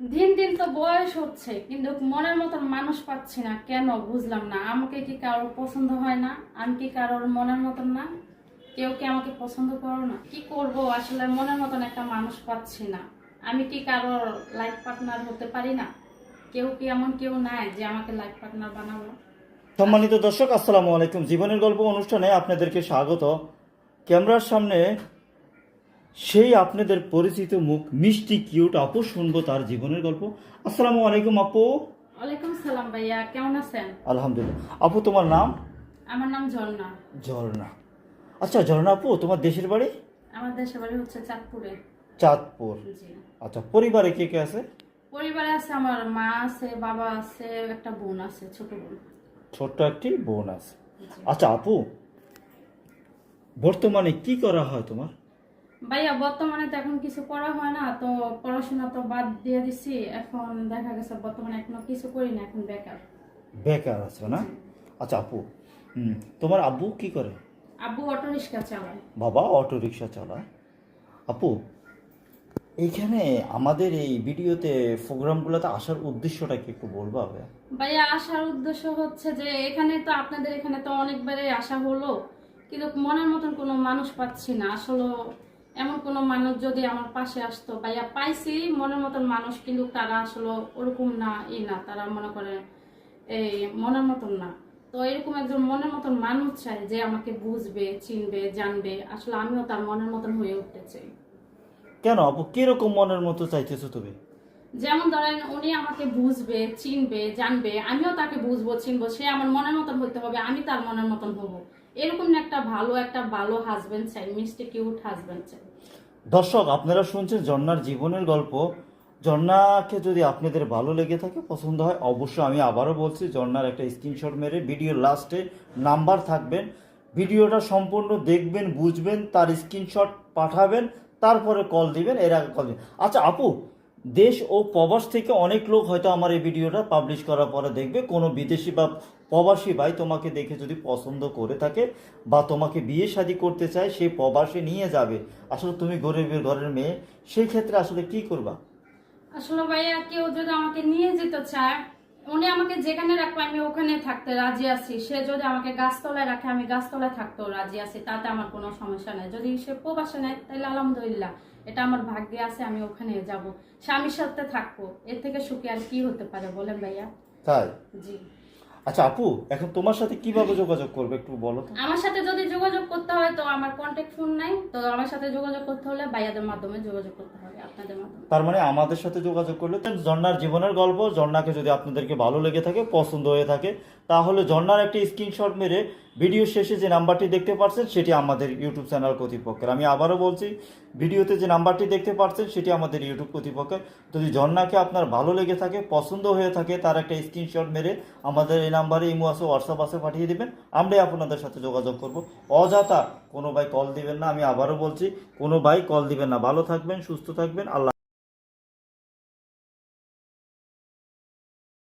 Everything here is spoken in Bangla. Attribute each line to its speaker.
Speaker 1: দিন দিন তো বয়স হচ্ছে, কিন্তু মনের মতন মানুষ পাচ্ছি না। কেন বুঝলাম না। আমাকে কি কারোর পছন্দ হয় না? আমি কি কারোর মনের মতন না? কেউ কি আমাকে পছন্দ করো না? কি করব, আসলে মনের মতন একটা মানুষ পাচ্ছি না। আমি কি কারোর লাইফ পার্টনার হতে পারি না? কেউ নাই যে আমাকে লাইফ পার্টনার বানাবো?
Speaker 2: সম্মানিত দর্শক, আসসালামু আলাইকুম। জীবনের গল্প অনুষ্ঠানে আপনাদেরকে স্বাগত। ক্যামেরার সামনে সেই আপনাদের পরিচিত মুখ মিষ্টি কিউট আপু, শুনবো তার জীবনের গল্প। আসসালামু আলাইকুম আপু।
Speaker 1: ওয়ালাইকুম সালাম ভাইয়া, কেমন আছেন?
Speaker 2: আলহামদুলিল্লাহ। আপু, তোমার নাম?
Speaker 1: আমার নাম ঝর্ণা।
Speaker 2: ঝর্ণা। আচ্ছা ঝর্ণা আপু, তোমার দেশের বাড়ি?
Speaker 1: আমার দেশের বাড়ি হচ্ছে চাঁদপুরে।
Speaker 2: চাঁদপুর।
Speaker 1: জি।
Speaker 2: আচ্ছা, পরিবারে কে কে আছে?
Speaker 1: পরিবারে আছে, আমার মা আছে, বাবা আছে, একটা বোন আছে, ছোট বোন।
Speaker 2: ছোট্ট একটি বোন আছে।
Speaker 1: জি।
Speaker 2: আচ্ছা আপু, বর্তমানে কি করা হয় তোমার?
Speaker 1: ভাইয়া বর্তমানে তো এখন কিছু করা হয় না, তো পড়াশোনা তো বাদ দিয়ে দিছি। এখন দেখা গেছে বর্তমানে এখনো কিছু করি না, এখন বেকার।
Speaker 2: বেকার আছো না? আচ্ছা আপু, তোমার আব্বু কি করে?
Speaker 1: আব্বু অটো রিক্সা চালায়।
Speaker 2: বাবা অটো রিক্সা চালায়। আপু, এইখানে আমাদের এই ভিডিওতে প্রোগ্রামগুলোতে আসার উদ্দেশ্যটা কি একটু বলবা?
Speaker 1: ভাইয়া আসার উদ্দেশ্য হচ্ছে যে এখানে তো আপনাদের এখানে তো অনেকবারই আসা হলো, কিন্তু মনের মতন কোনো মানুষ পাচ্ছি না আসলে। এমন কোনো মানুষ যদি আমার পাশে আসতো। ভাইয়া পাইছি মনের মতন মানুষ, কিন্তু তারা আসলে ওরকম না, না, তারা মনে করে এই মনের মতন না। তো এরকম একজন মনের মতন মানুষ চাই, যে আমাকে বুঝবে, চিনবে, জানবে। আসলে আমিও তার মনের মতন হয়ে উঠতে চাই।
Speaker 2: কেন আপু, কিরকম মনের মতো চাইতেছো তুমি?
Speaker 1: যেমন ধরেন, উনি আমাকে বুঝবে, চিনবে, জানবে, আমিও তাকে বুঝবো, চিনবো। সে আমার মনের মতন হতে হবে, আমি তার মনের মতন হব। এরকম একটা ভালো হাজবেন্ড চাই, মিষ্টি কিউট হাজবেন্ড চাই।
Speaker 2: দর্শক, আপনারা শুনছেন ঝর্ণার জীবনের গল্প। ঝর্ণাকে যদি আপনাদের ভালো লেগে থাকে, পছন্দ হয়, অবশ্যই আমি আবারও বলছি, ঝর্ণার একটা স্ক্রিনশট মেরে ভিডিওর লাস্টে নাম্বার থাকবেন, ভিডিওটা সম্পূর্ণ দেখবেন, বুঝবেন, তার স্ক্রিনশট পাঠাবেন, তারপরে কল দিবেন, এর আগে কল দিবেন। আচ্ছা আপু, দেশ ও প্রবাস থেকে অনেক লোক হয়তো আমার এই ভিডিওটা পাবলিশ করার পরে দেখবে। কোনো বিদেশি বা প্রবাসী ভাই তোমাকে দেখে যদি পছন্দ করে থাকে বা তোমাকে বিয়ে শাদী করতে চায়, সে প্রবাসে নিয়ে যাবে, আসলে তুমি গরিবের ঘরের মেয়ে, সেই ক্ষেত্রে আসলে কি করবা?
Speaker 1: আসলে ভাইয়া, কেউ যদি আমাকে নিয়ে যেতে চায়, উনি আমাকে যেখানে রাখবে আমি ওখানে থাকতে রাজি আছি। সে যদি আমাকে গাছতলায় রাখে, আমি গাছতলায় থাকতেও রাজি আছি, তাতে আমার কোনো সমস্যা নেই। যদি সে প্রবাসে নেয়, তাহলে আলহামদুলিল্লাহ, এটা আমার ভাগ্যে আছে, আমি ওখানে যাব, স্বামীর সাথে থাকবো। এর থেকে সুখী আর কি হতে পারে বলেন ভাইয়া?
Speaker 2: তাই?
Speaker 1: জি।
Speaker 2: আচ্ছা আপু, এখন তোমার সাথে কিভাবে যোগাযোগ করবে একটু বলো তো।
Speaker 1: আমার সাথে যদি যোগাযোগ করতে হয়, তো আমার কন্ট্যাক্ট ফোন নাই, তো আমার সাথে যোগাযোগ করতে হলে ভাইয়াদের মাধ্যমে যোগাযোগ করতে হবে, আপনাদের মাধ্যমে।
Speaker 2: তার মানে আমাদের সাথে যোগাযোগ করলে ঝর্ণার জীবনের গল্প, ঝর্ণাকে যদি আপনাদেরকে ভালো লেগে থাকে, পছন্দ হয়ে থাকে, তাহলে ঝর্ণার একটি স্ক্রিনশট মেরে ভিডিও শেষে যে নাম্বারটি দেখতে পাচ্ছেন সেটি আমাদের ইউটিউব চ্যানেল কর্তৃপক্ষের। আমি আবারও বলছি, ভিডিওতে যে নাম্বারটি দেখতে পাচ্ছেন সেটি আমাদের ইউটিউব কর্তৃপক্ষের। যদি ঝর্ণাকে আপনার ভালো লেগে থাকে, পছন্দ হয়ে থাকে, তার একটা স্ক্রিনশট মেরে আমাদের এই নাম্বারে ইমো আছে, হোয়াটসঅ্যাপ আছে, পাঠিয়ে দিবেন। আমরাই আপনাদের সাথে যোগাযোগ করব। অযথা কোনো ভাই কল দিবেন না, আমি আবারও বলছি, কোনো ভাই কল দিবেন না। ভালো থাকবেন, সুস্থ থাকবেন, আল্লাহ।